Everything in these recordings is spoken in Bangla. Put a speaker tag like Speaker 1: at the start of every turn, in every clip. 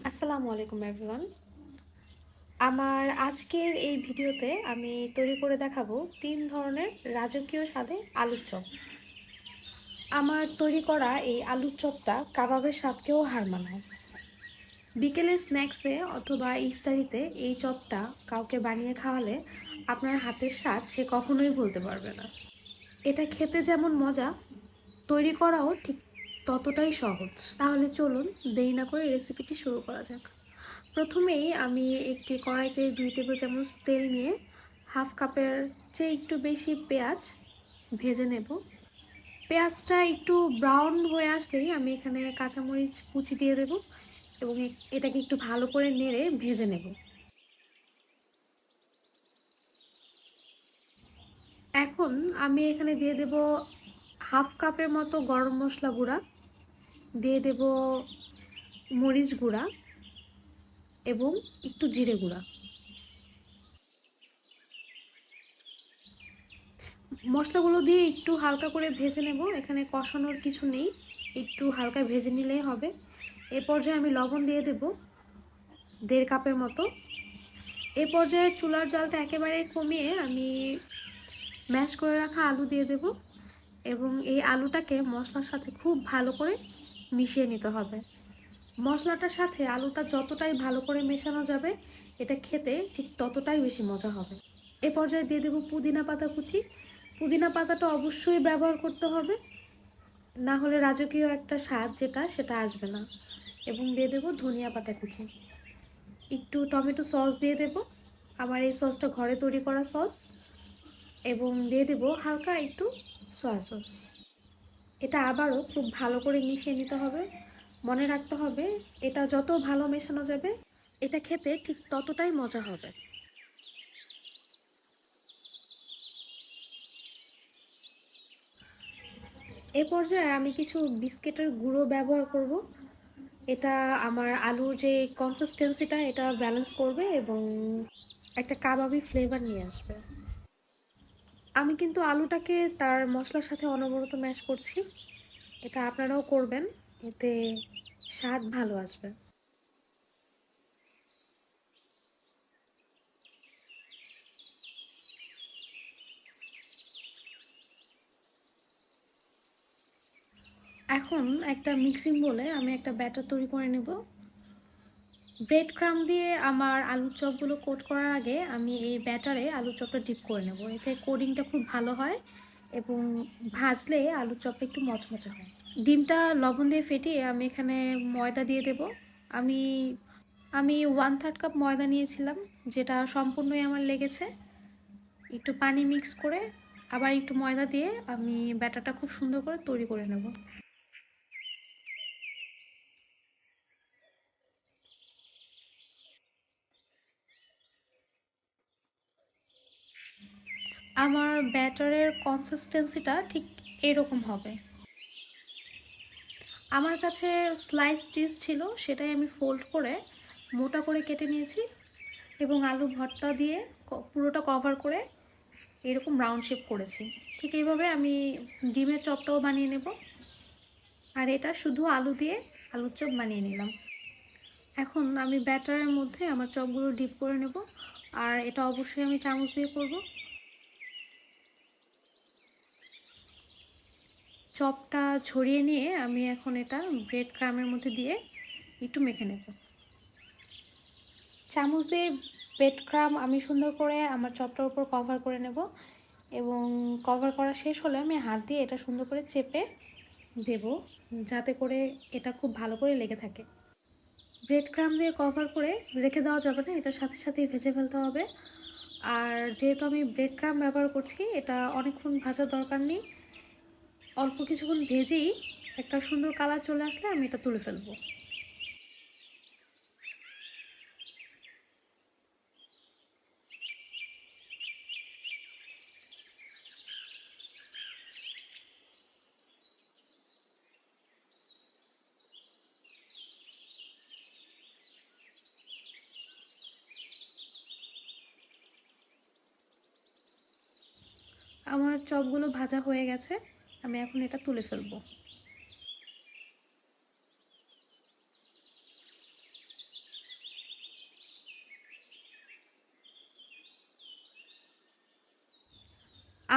Speaker 1: আসসালামু আলাইকুম এভরিওয়ান। আমার আজকের এই ভিডিওতে আমি তৈরি করে দেখাবো 3 ধরনের রাজকীয় স্বাদে আলুর চপ। আমার তৈরি করা এই আলুর চপটা কাবাবের স্বাদকেও হার মানায়। বিকেলের স্ন্যাক্সে অথবা ইফতারিতে এই চপটা কাউকে বানিয়ে খাওয়ালে আপনার হাতের স্বাদ সে কখনোই ভুলতে পারবে না। এটা খেতে যেমন মজা, তৈরি করাও ঠিক ততটাই সহজ। তাহলে চলুন দেরি না করে রেসিপিটি শুরু করা যাক। প্রথমেই আমি একটি কড়াইতে 2 টেবিল চামচ তেল নিয়ে হাফ কাপের চেয়ে একটু বেশি পেঁয়াজ ভেজে নেব। পেঁয়াজটা একটু ব্রাউন হয়ে আসলেই আমি এখানে কাঁচামরিচ কুচি দিয়ে দেব এবং এটাকে একটু ভালো করে নেড়ে ভেজে নেব। এখন আমি এখানে দিয়ে দেব হাফ কাপের মতো গরম মশলা গুঁড়া, দিয়ে দেব মরিচ গুঁড়া এবং একটু জিরে গুঁড়া। মশলাগুলো দিয়ে একটু হালকা করে ভেজে নেব। এখানে কষানোর কিছু নেই, একটু হালকা ভেজে নিলেই হবে। এ পর্যায়ে আমি লবণ দিয়ে দেব 1.5 কাপের মতো। এ পর্যায়ে চুলার জালটা একেবারে কমিয়ে আমি ম্যাশ করে রাখা আলু দিয়ে দেব এবং এই আলুটাকে মশলার সাথে খুব ভালো করে মিশিয়ে নিতে হবে। মশলাটার সাথে আলুটা যতটাই ভালো করে মেশানো যাবে এটা খেতে ঠিক ততটাই বেশি মজা হবে। এ পর্যায়ে দিয়ে দেব পুদিনা পাতা কুচি। পুদিনা পাতাটা অবশ্যই ব্যবহার করতে হবে, না হলে রাজকীয় একটা স্বাদ সেটা আসবে না। এবং দিয়ে দেবো ধনিয়া পাতা কুচি। একটু টমেটো সস দিয়ে দেব, আমার এই সসটা ঘরে তৈরি করা সস। এবং দিয়ে দেব হালকা একটু সয়া সস। এটা আবারও খুব ভালো করে মিশিয়ে নিতে হবে। মনে রাখতে হবে এটা যত ভালো মেশানো যাবে এটা খেতে ঠিক ততটাই মজা হবে। এ পর্যায়ে আমি কিছু বিস্কিটের গুঁড়ো ব্যবহার করব। এটা আমার আলুর যে কনসিস্টেন্সিটা এটা ব্যালেন্স করবে এবং একটা কাবাবি ফ্লেভার নিয়ে আসবে। আমি কিন্তু আলুটাকে তার মশলার সাথে অনবরত ম্যাশ করছি, এটা আপনারাও করবেন, এতে স্বাদ ভালো আসবে। এখন একটা মিক্সিং বলে আমি একটা ব্যাটার তৈরি করে নেব। ব্রেড ক্রাম্ব দিয়ে আমার আলুর চপগুলো কোট করার আগে আমি এই ব্যাটারে আলুর চপটা ডিপ করে নেব, এতে কোডিংটা খুব ভালো হয় এবং ভাজলে আলুর চপটা একটু মচমচে হয়। ডিমটা লবণ দিয়ে ফেটিয়ে আমি এখানে ময়দা দিয়ে দেব। আমি আমি 1/3 কাপ ময়দা নিয়েছিলাম, যেটা সম্পূর্ণই আমার লেগেছে। একটু পানি মিক্স করে আবার একটু ময়দা দিয়ে আমি ব্যাটারটা খুব সুন্দর করে তৈরি করে নেব। আমার ব্যাটারের কনসিস্টেন্সিটা ঠিক এরকম হবে। আমার কাছে স্লাইস চিজ ছিল, সেটাই আমি ফোল্ড করে মোটা করে কেটে নিয়েছি এবং আলু ভর্তা দিয়ে পুরোটা কভার করে এরকম রাউন্ড শেপ করেছি। ঠিক এইভাবে আমি ডিমের চপটাও বানিয়ে নেব। আর এটা শুধু আলু দিয়ে আলুর চপ বানিয়ে নিলাম। এখন আমি ব্যাটারের মধ্যে আমার চপগুলো ডিপ করে নেব, আর এটা অবশ্যই আমি চামচ দিয়ে করব। চপটা ছড়িয়ে নিয়ে আমি এখন এটা ব্রেড ক্রামের মধ্যে দিয়ে একটু মেখে নেব। চামচ দিয়ে ব্রেড ক্রাম আমি সুন্দর করে আমার চপটার উপর কভার করে নেব এবং কভার করা শেষ হলে আমি হাত দিয়ে এটা সুন্দর করে চেপে দেব, যাতে করে এটা খুব ভালো করে লেগে থাকে। ব্রেড ক্রাম দিয়ে কভার করে রেখে দেওয়া যাবে না, এটার সাথে সাথেই ভেজে ফেলতে হবে। আর যেহেতু আমি ব্রেড ক্রাম ব্যবহার করছি, এটা অনেকক্ষণ ভাজার দরকার নেই। অল্প কিছুক্ষণ ভেজেই একটা সুন্দর কালার চলে আসলে আমি এটা তুলে ফেলবো। আমার চপগুলো ভাজা হয়ে গেছে, আমি এখন এটা তুলে ফেলবো।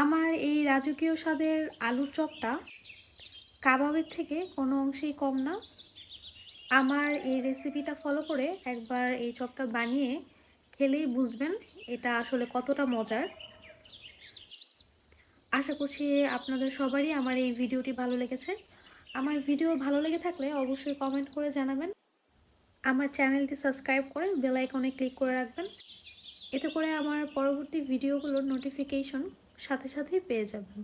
Speaker 1: আমার এই রাজকীয় স্বাদের আলুর চপটা কাবাবের থেকে কোনো অংশেই কম না। আমার এই রেসিপিটা ফলো করে একবার এই চপটা বানিয়ে খেলেই বুঝবেন এটা আসলে কতটা মজার। আশা করছি আপনাদের সবারই আমার এই ভিডিওটি ভালো লেগেছে। আমার ভিডিও ভালো লেগে থাকলে অবশ্যই কমেন্ট করে জানাবেন। আমার চ্যানেলটি সাবস্ক্রাইব করে বেল আইকনে ক্লিক করে রাখবেন। এতে করে আমার পরবর্তী ভিডিওগুলোর নোটিফিকেশন সাথে সাথেই পেয়ে যাবেন।